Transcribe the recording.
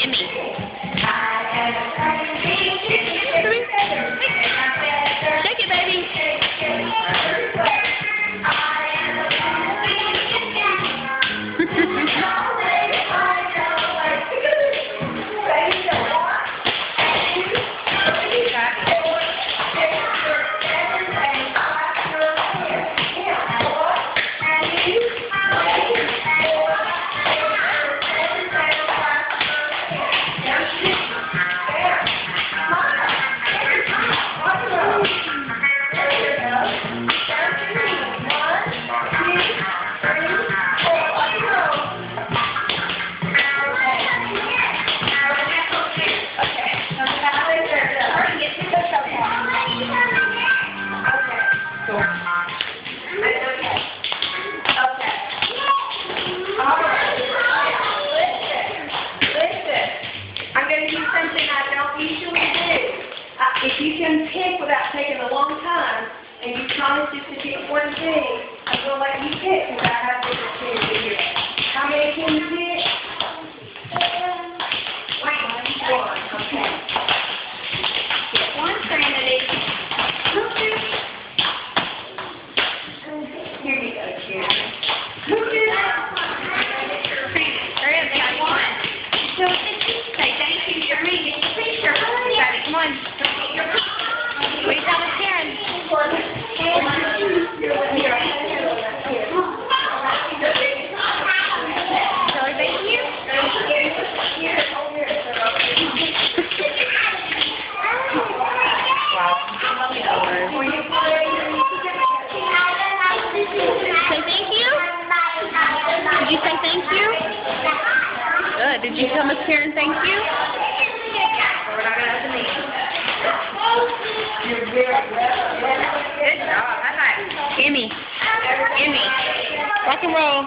Emmie. Shake it, baby. If you can pick without taking a long time, and you promise just to pick one thing, I'm going to let you pick because I have different things here. How many can you pick? One. Okay. Get one, Trinity. Here you go, Jerry. Hurry up, got one. So say thank you for me. Get your picture. Got it. Come on. Wait, that was Karen. Really, thank you. Wow. Say thank you? Did you say thank you? Good. Did you tell Miss Karen thank you? We're not going to open these. Good job. High five. Emmie. Rock and roll.